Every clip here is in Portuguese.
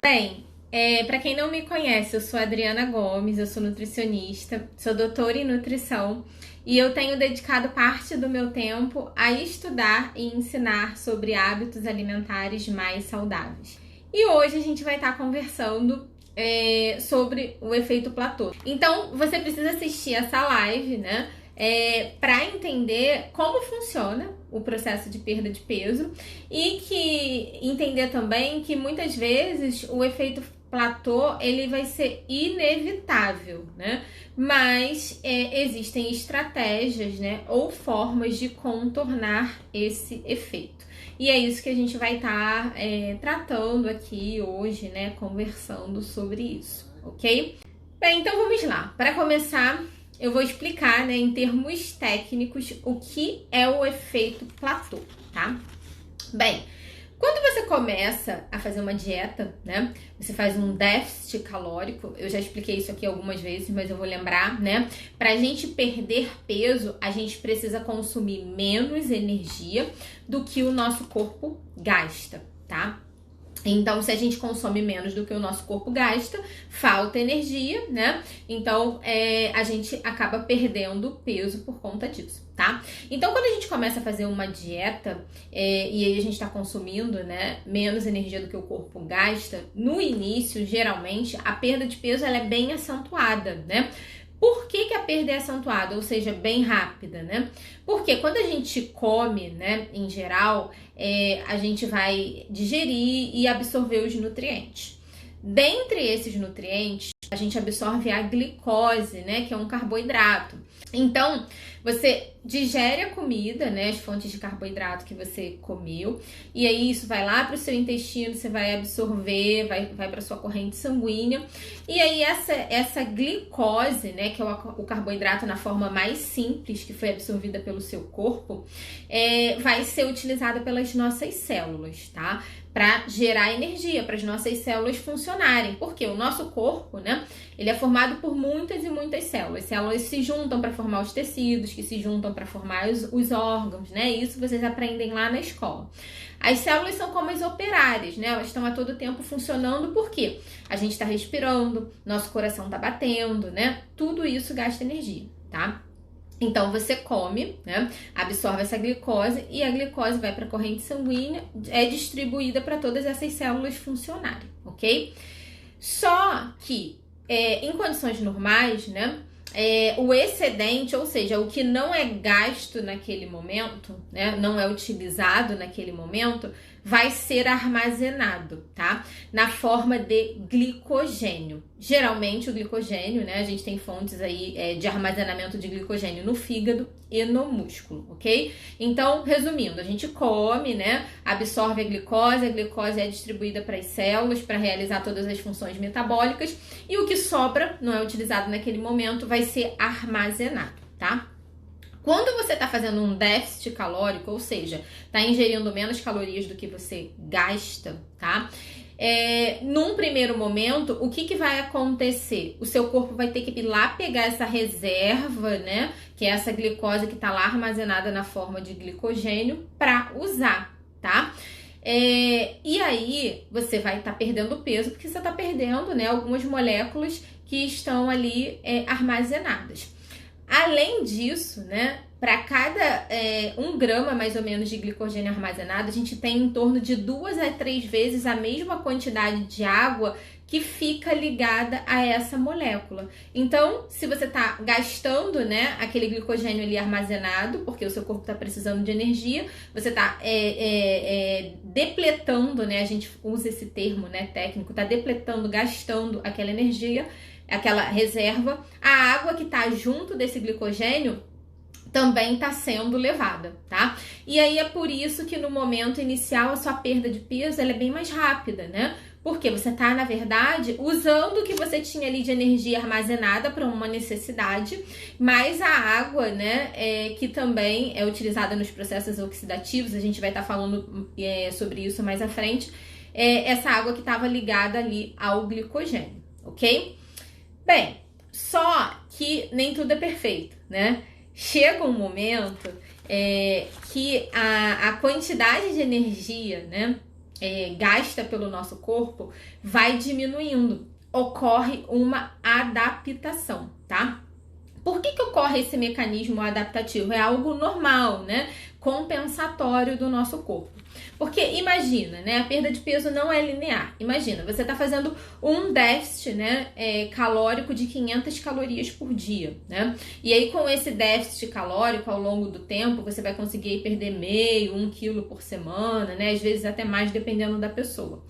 Bem, para quem não me conhece, eu sou a Adriana Gomes, eu sou nutricionista, sou doutora em nutrição e eu tenho dedicado parte do meu tempo a estudar e ensinar sobre hábitos alimentares mais saudáveis. E hoje a gente vai estar conversando sobre o efeito platô. Então, você precisa assistir essa live, né? Para entender como funciona o processo de perda de peso e entender também que muitas vezes o efeito platô ele vai ser inevitável, né? Mas existem estratégias, né, ou formas de contornar esse efeito. E é isso que a gente vai estar tratando aqui hoje, né? Conversando sobre isso, ok? Bem, então vamos lá. Para começar, eu vou explicar, né, em termos técnicos, o que é o efeito platô, tá? Bem, quando você começa a fazer uma dieta, né, você faz um déficit calórico, eu já expliquei isso aqui algumas vezes, mas eu vou lembrar, né? Pra gente perder peso, a gente precisa consumir menos energia do que o nosso corpo gasta, tá? Então, se a gente consome menos do que o nosso corpo gasta, falta energia, né? Então, a gente acaba perdendo peso por conta disso, tá? Então, quando a gente começa a fazer uma dieta e aí a gente tá consumindo, né, menos energia do que o corpo gasta, no início, geralmente, a perda de peso ela é bem acentuada, né? Por que a perda é acentuada, ou seja, bem rápida, né? Porque quando a gente come, né, em geral, a gente vai digerir e absorver os nutrientes. Dentre esses nutrientes, a gente absorve a glicose, né, que é um carboidrato. Então, você digere a comida, né, as fontes de carboidrato que você comeu, e aí isso vai lá para o seu intestino, você vai absorver, vai para sua corrente sanguínea, e aí essa glicose, né, que é o carboidrato na forma mais simples que foi absorvida pelo seu corpo, vai ser utilizada pelas nossas células, tá? Para gerar energia, para as nossas células funcionarem. Porque o nosso corpo, né, ele é formado por muitas e muitas células. Células se juntam para formar os tecidos, que se juntam para formar os órgãos, né? Isso vocês aprendem lá na escola. As células são como as operárias, né? Elas estão a todo tempo funcionando porque a gente está respirando, nosso coração está batendo, né? Tudo isso gasta energia, tá? Então, você come, né, absorve essa glicose e a glicose vai para a corrente sanguínea, é distribuída para todas essas células funcionarem, ok? Só que, em condições normais, né, o excedente, ou seja, o que não é gasto naquele momento, né, não é utilizado naquele momento, vai ser armazenado, tá? Na forma de glicogênio. Geralmente o glicogênio, né, a gente tem fontes aí de armazenamento de glicogênio no fígado e no músculo, ok? Então, resumindo, a gente come, né, absorve a glicose é distribuída para as células para realizar todas as funções metabólicas e o que sobra, não é utilizado naquele momento, vai ser armazenado, tá? Quando você está fazendo um déficit calórico, ou seja, está ingerindo menos calorias do que você gasta, tá? Num primeiro momento, o que vai acontecer? O seu corpo vai ter que ir lá pegar essa reserva, né? Que é essa glicose que está lá armazenada na forma de glicogênio para usar, tá? E aí, você vai estar perdendo peso, porque você está perdendo, né, algumas moléculas que estão ali armazenadas. Além disso, né, para cada 1 grama mais ou menos de glicogênio armazenado, a gente tem em torno de 2 a 3 vezes a mesma quantidade de água que fica ligada a essa molécula. Então, se você está gastando, né, aquele glicogênio ali armazenado, porque o seu corpo está precisando de energia, você está depletando, né, a gente usa esse termo, né, técnico, está depletando, gastando aquela energia, aquela reserva, a água que está junto desse glicogênio também está sendo levada, tá? E aí é por isso que no momento inicial a sua perda de peso ela é bem mais rápida, né? Porque você está, na verdade, usando o que você tinha ali de energia armazenada para uma necessidade, mais a água, né, que também é utilizada nos processos oxidativos, a gente vai estar falando sobre isso mais à frente, essa água que estava ligada ali ao glicogênio, ok? Bem, só que nem tudo é perfeito, né? Chega um momento que a quantidade de energia, né, gasta pelo nosso corpo vai diminuindo. Ocorre uma adaptação, tá? Por que ocorre esse mecanismo adaptativo? É algo normal, né? Compensatório do nosso corpo. Porque imagina, né? A perda de peso não é linear. Imagina, você está fazendo um déficit, né, calórico de 500 calorias por dia, né? E aí com esse déficit calórico ao longo do tempo, você vai conseguir perder meio, 1 quilo por semana, né? Às vezes até mais, dependendo da pessoa.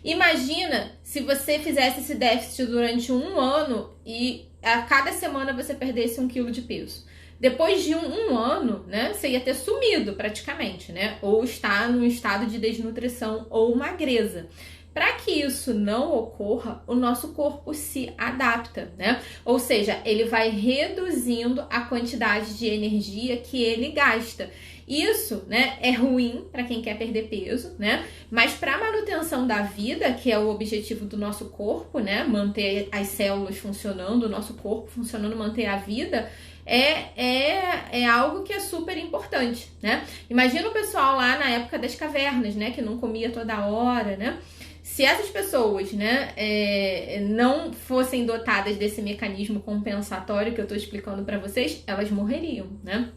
Imagina se você fizesse esse déficit durante 1 ano e a cada semana você perdesse 1 quilo de peso. Depois de um ano, né, você ia ter sumido praticamente, né? Ou estar num estado de desnutrição ou magreza. Para que isso não ocorra, o nosso corpo se adapta, né? Ou seja, ele vai reduzindo a quantidade de energia que ele gasta. Isso, né, é ruim para quem quer perder peso, né? Mas para a manutenção da vida, que é o objetivo do nosso corpo, né? Manter as células funcionando, o nosso corpo funcionando, manter a vida, é algo que é super importante, né? Imagina o pessoal lá na época das cavernas, né? Que não comia toda hora, né? Se essas pessoas, né, não fossem dotadas desse mecanismo compensatório que eu tô explicando para vocês, elas morreriam, né?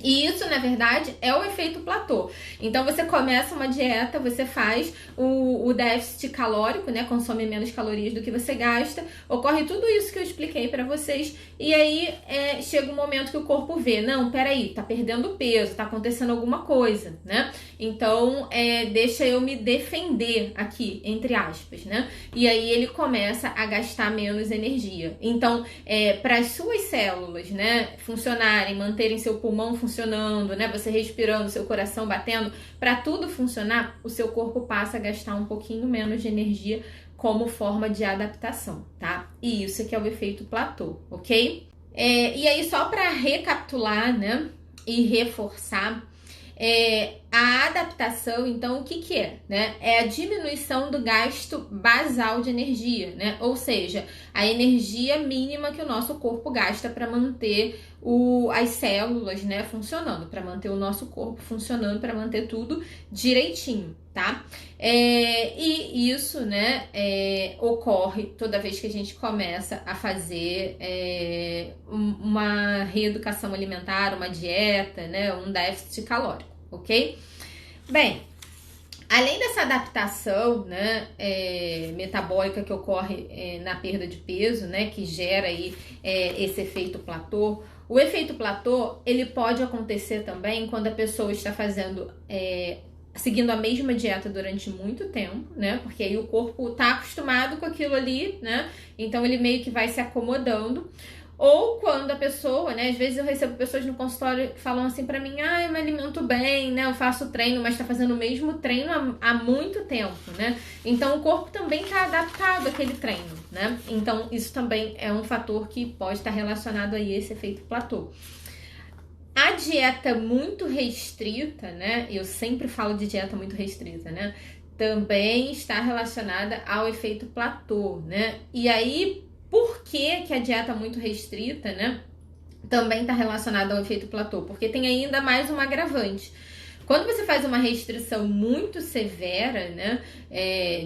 E isso, na verdade, é o efeito platô. Então, você começa uma dieta, você faz o déficit calórico, né? Consome menos calorias do que você gasta. Ocorre tudo isso que eu expliquei pra vocês. E aí, chega um momento que o corpo vê, não, peraí, tá perdendo peso, tá acontecendo alguma coisa, né? Então, deixa eu me defender aqui, entre aspas, né? E aí, ele começa a gastar menos energia. Então, para as suas células, né, funcionarem, manterem seu pulmão funcionando, né, você respirando, seu coração batendo, para tudo funcionar, o seu corpo passa a gastar um pouquinho menos de energia como forma de adaptação, tá? E isso que é o efeito platô, ok? E aí, só para recapitular, né, e reforçar, a adaptação, então, o que é, né? É a diminuição do gasto basal de energia, né? Ou seja, a energia mínima que o nosso corpo gasta para manter as células, né, funcionando, para manter o nosso corpo funcionando, para manter tudo direitinho, tá? E isso, né, ocorre toda vez que a gente começa a fazer uma reeducação alimentar, uma dieta, né, um déficit calórico, ok? Bem, além dessa adaptação, né, metabólica que ocorre na perda de peso, né, que gera aí esse efeito platô, o efeito platô, ele pode acontecer também quando a pessoa está seguindo a mesma dieta durante muito tempo, né, porque aí o corpo está acostumado com aquilo ali, né, então ele meio que vai se acomodando. Ou quando a pessoa, né, às vezes eu recebo pessoas no consultório que falam assim pra mim, eu me alimento bem, né, eu faço treino, mas tá fazendo o mesmo treino há muito tempo, né, então o corpo também tá adaptado àquele treino, né, então isso também é um fator que pode estar relacionado aí a esse efeito platô. A dieta muito restrita, né, eu sempre falo de dieta muito restrita, né, também está relacionada ao efeito platô, né, e aí, por que a dieta muito restrita, né, também está relacionada ao efeito platô? Porque tem ainda mais um agravante. Quando você faz uma restrição muito severa, né,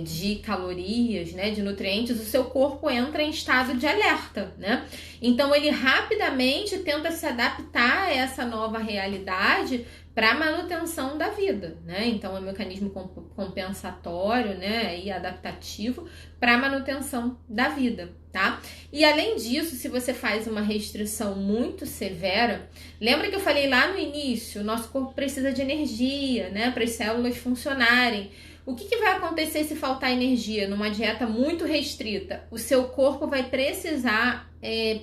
de calorias, né, de nutrientes, o seu corpo entra em estado de alerta, né? Então, ele rapidamente tenta se adaptar a essa nova realidade para manutenção da vida, né? Então, é um mecanismo compensatório, né, e adaptativo para manutenção da vida, tá? E além disso, se você faz uma restrição muito severa, lembra que eu falei lá no início, o nosso corpo precisa de energia, né, para as células funcionarem. O que vai acontecer se faltar energia numa dieta muito restrita? O seu corpo vai precisar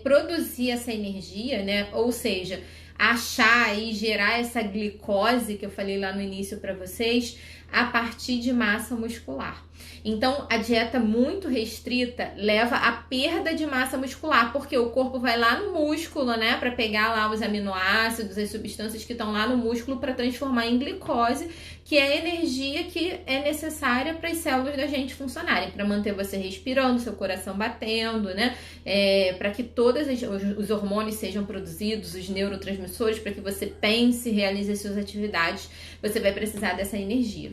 produzir essa energia, né? Ou seja, achar e gerar essa glicose que eu falei lá no início para vocês a partir de massa muscular. Então, a dieta muito restrita leva à perda de massa muscular, porque o corpo vai lá no músculo, né, para pegar lá os aminoácidos, as substâncias que estão lá no músculo para transformar em glicose, que é a energia que é necessária para as células da gente funcionarem, para manter você respirando, seu coração batendo, né, para que todos os hormônios sejam produzidos, os neurotransmissores, para que você pense e realize as suas atividades, você vai precisar dessa energia.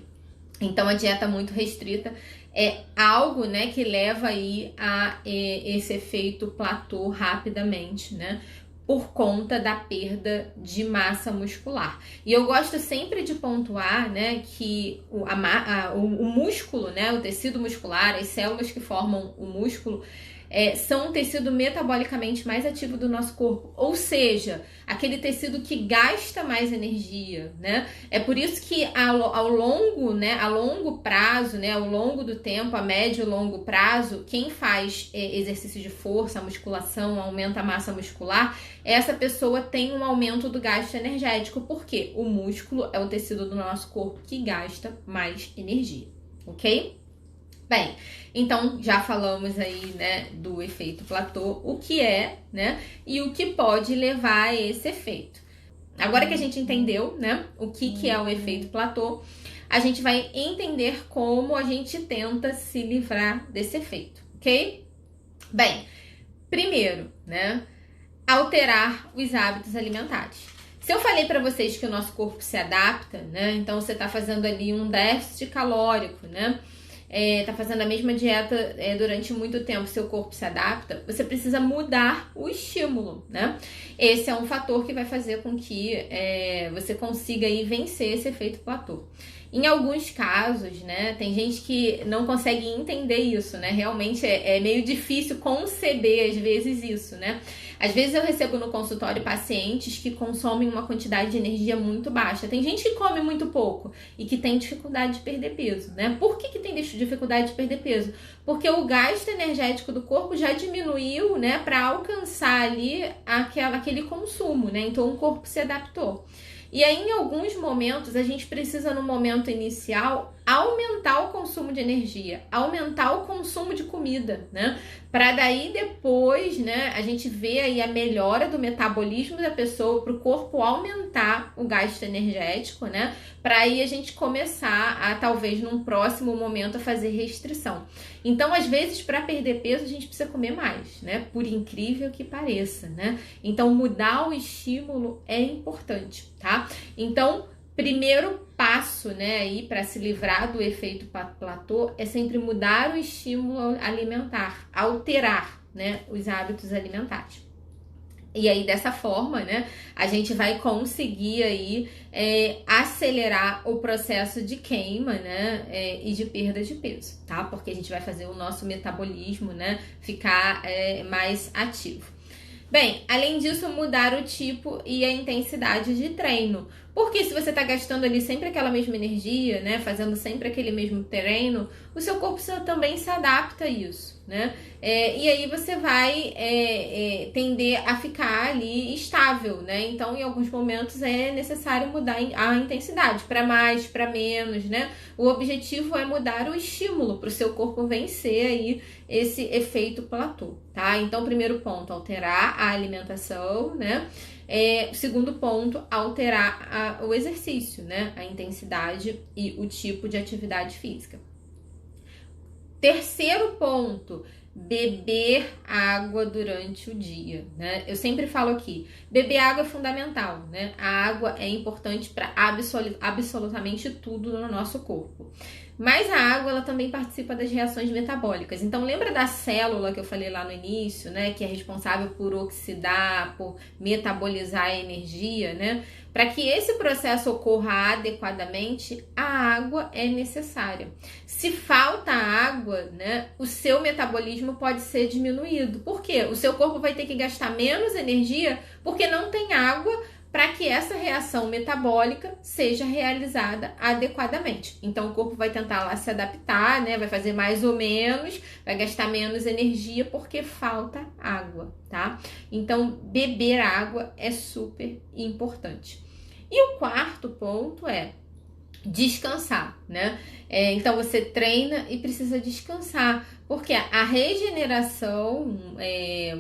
Então a dieta muito restrita é algo, né, que leva aí a esse efeito platô rapidamente, né? Por conta da perda de massa muscular. E eu gosto sempre de pontuar, né, que o músculo, né, o tecido muscular, as células que formam o músculo, são um tecido metabolicamente mais ativo do nosso corpo, ou seja, aquele tecido que gasta mais energia, né? É por isso que ao longo prazo, né, ao longo do tempo, a médio e longo prazo, quem faz exercício de força, musculação, aumenta a massa muscular, essa pessoa tem um aumento do gasto energético, porque o músculo é o tecido do nosso corpo que gasta mais energia, ok? Bem, então já falamos aí, né, do efeito platô, o que é, né, e o que pode levar a esse efeito. Agora que a gente entendeu, né, o que é o efeito platô, a gente vai entender como a gente tenta se livrar desse efeito, ok? Bem, primeiro, né, alterar os hábitos alimentares. Se eu falei para vocês que o nosso corpo se adapta, né, então você está fazendo ali um déficit calórico, né, tá fazendo a mesma dieta durante muito tempo, seu corpo se adapta, você precisa mudar o estímulo, né? Esse é um fator que vai fazer com que você consiga aí vencer esse efeito platô. Em alguns casos, né, tem gente que não consegue entender isso, né? Realmente é meio difícil conceber, às vezes, isso, né? Às vezes eu recebo no consultório pacientes que consomem uma quantidade de energia muito baixa. Tem gente que come muito pouco e que tem dificuldade de perder peso, né? Por que tem dificuldade de perder peso? Porque o gasto energético do corpo já diminuiu, né, para alcançar ali aquele consumo, né? Então o corpo se adaptou. E aí, em alguns momentos, a gente precisa, no momento inicial, aumentar o consumo de energia, aumentar o consumo de comida, né? Para daí depois, né, a gente ver aí a melhora do metabolismo da pessoa, para o corpo aumentar o gasto energético, né? Para aí a gente começar a, talvez, num próximo momento, a fazer restrição. Então, às vezes, para perder peso, a gente precisa comer mais, né? Por incrível que pareça, né? Então, mudar o estímulo é importante, tá? Então, primeiro passo, né, aí para se livrar do efeito platô é sempre mudar o estímulo alimentar, alterar, né, os hábitos alimentares. E aí, dessa forma, né, a gente vai conseguir aí acelerar o processo de queima, né, e de perda de peso, tá? Porque a gente vai fazer o nosso metabolismo, né, ficar mais ativo. Bem, além disso, mudar o tipo e a intensidade de treino. Porque se você está gastando ali sempre aquela mesma energia, né, fazendo sempre aquele mesmo treino, o seu corpo também se adapta a isso, né? E aí você vai tender a ficar ali estável, né? Então, em alguns momentos é necessário mudar a intensidade, para mais, para menos, né? O objetivo é mudar o estímulo para o seu corpo vencer aí esse efeito platô, tá? Então, primeiro ponto, alterar a alimentação, né? Segundo ponto, alterar o exercício, né? A intensidade e o tipo de atividade física. Terceiro ponto, beber água durante o dia, né? Eu sempre falo aqui, beber água é fundamental, né? A água é importante para absolutamente tudo no nosso corpo. Mas a água, ela também participa das reações metabólicas. Então, lembra da célula que eu falei lá no início, né? Que é responsável por oxidar, por metabolizar a energia, né? Para que esse processo ocorra adequadamente, a água é necessária. Se falta água, né? O seu metabolismo pode ser diminuído. Por quê? O seu corpo vai ter que gastar menos energia porque não tem água para que essa reação metabólica seja realizada adequadamente. Então, o corpo vai tentar lá se adaptar, né? Vai fazer mais ou menos, vai gastar menos energia porque falta água, tá? Então, beber água é super importante. E o quarto ponto é descansar, né? Então, você treina e precisa descansar, porque a regeneração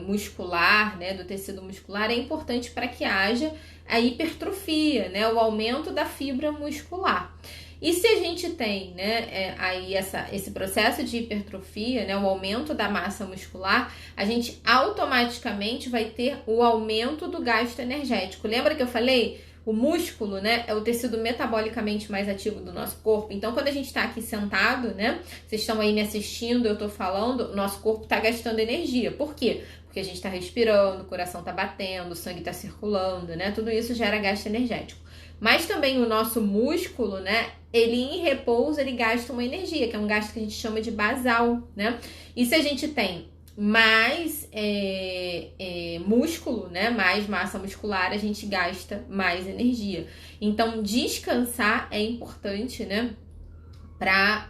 muscular, né, do tecido muscular é importante para que haja a hipertrofia, né, o aumento da fibra muscular. E se a gente tem, né, aí esse processo de hipertrofia, né, o aumento da massa muscular, a gente automaticamente vai ter o aumento do gasto energético. Lembra que eu falei? O músculo, né, é o tecido metabolicamente mais ativo do nosso corpo. Então, quando a gente está aqui sentado, né, vocês estão aí me assistindo, eu tô falando, nosso corpo tá gastando energia. Por quê? Porque a gente tá respirando, o coração tá batendo, o sangue tá circulando, né? Tudo isso gera gasto energético. Mas também o nosso músculo, né, ele em repouso, ele gasta uma energia, que é um gasto que a gente chama de basal, né? E se a gente tem mais músculo, né, mais massa muscular, a gente gasta mais energia. Então, descansar é importante, né, para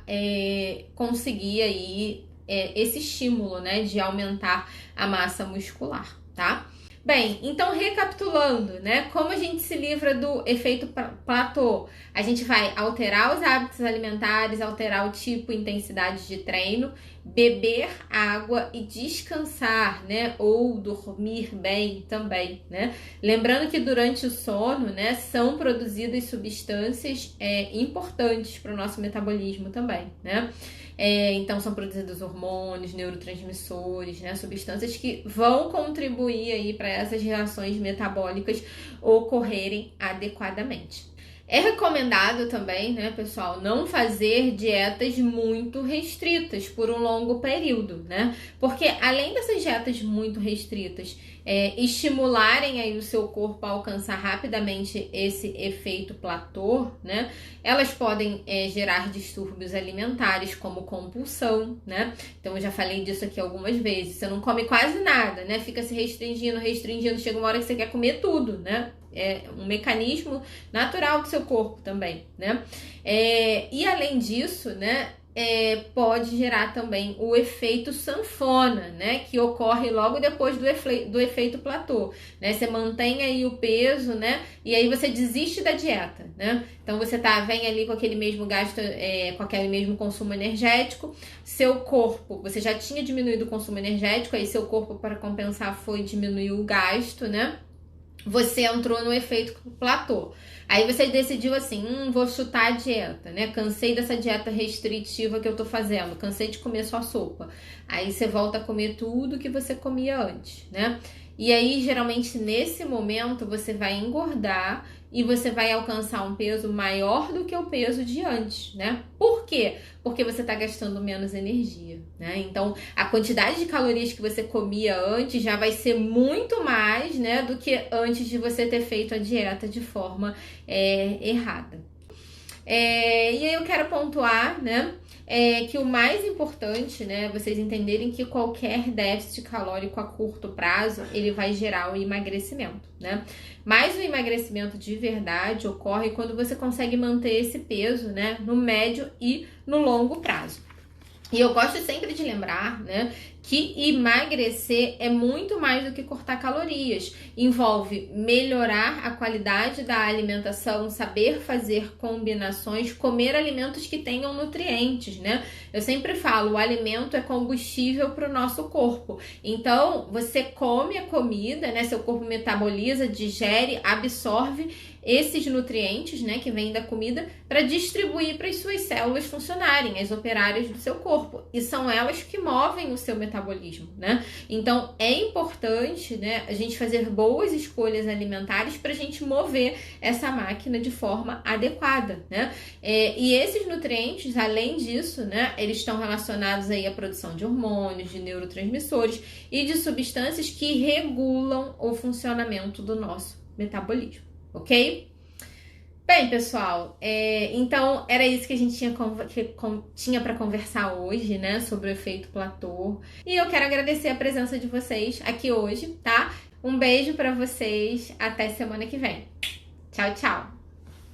conseguir aí esse estímulo, né, de aumentar a massa muscular, tá? Bem, então recapitulando, né, como a gente se livra do efeito platô? A gente vai alterar os hábitos alimentares, alterar o tipo e intensidade de treino, beber água e descansar, né, ou dormir bem também, né? Lembrando que durante o sono, né, são produzidas substâncias importantes para o nosso metabolismo também, né? Então são produzidos hormônios, neurotransmissores, né, substâncias que vão contribuir aí para essas reações metabólicas ocorrerem adequadamente. É recomendado também, né, pessoal, não fazer dietas muito restritas por um longo período, né? Porque além dessas dietas muito restritas estimularem aí o seu corpo a alcançar rapidamente esse efeito platô, né? Elas podem gerar distúrbios alimentares como compulsão, né? Então eu já falei disso aqui algumas vezes. Você não come quase nada, né? Fica se restringindo, chega uma hora que você quer comer tudo, né? É um mecanismo natural do seu corpo também, né? E além disso, né, pode gerar também o efeito sanfona, né, que ocorre logo depois do efeito platô, né? Você mantém aí o peso, né, e aí você desiste da dieta, né? Então você vem ali com aquele mesmo gasto, com aquele mesmo consumo energético, seu corpo, você já tinha diminuído o consumo energético, aí seu corpo, para compensar, foi diminuir o gasto, né? Você entrou no efeito platô. Aí você decidiu assim, vou chutar a dieta, né? Cansei dessa dieta restritiva que eu tô fazendo, cansei de comer só sopa. Aí você volta a comer tudo que você comia antes, né? E aí, geralmente, nesse momento, você vai engordar e você vai alcançar um peso maior do que o peso de antes, né? Por quê? Porque você tá gastando menos energia, né? Então, a quantidade de calorias que você comia antes já vai ser muito mais, né, do que antes de você ter feito a dieta de forma errada. E aí eu quero pontuar, né, que o mais importante, né, vocês entenderem que qualquer déficit calórico a curto prazo, ele vai gerar o emagrecimento, né? Mas o emagrecimento de verdade ocorre quando você consegue manter esse peso, né, no médio e no longo prazo. E eu gosto sempre de lembrar, né, que emagrecer é muito mais do que cortar calorias. Envolve melhorar a qualidade da alimentação, saber fazer combinações, comer alimentos que tenham nutrientes, né? Eu sempre falo, o alimento é combustível para o nosso corpo. Então, você come a comida, né? Seu corpo metaboliza, digere, absorve esses nutrientes, né, que vêm da comida, para distribuir para as suas células funcionarem, as operárias do seu corpo. E são elas que movem o seu metabolismo, né? Então, é importante, né, a gente fazer boas escolhas alimentares para a gente mover essa máquina de forma adequada, né? E esses nutrientes, além disso, né, eles estão relacionados aí à produção de hormônios, de neurotransmissores e de substâncias que regulam o funcionamento do nosso metabolismo. Ok? Bem, pessoal, então era isso que a gente tinha para conversar hoje, né, sobre o efeito platô. E eu quero agradecer a presença de vocês aqui hoje, tá? Um beijo para vocês, até semana que vem. Tchau, tchau!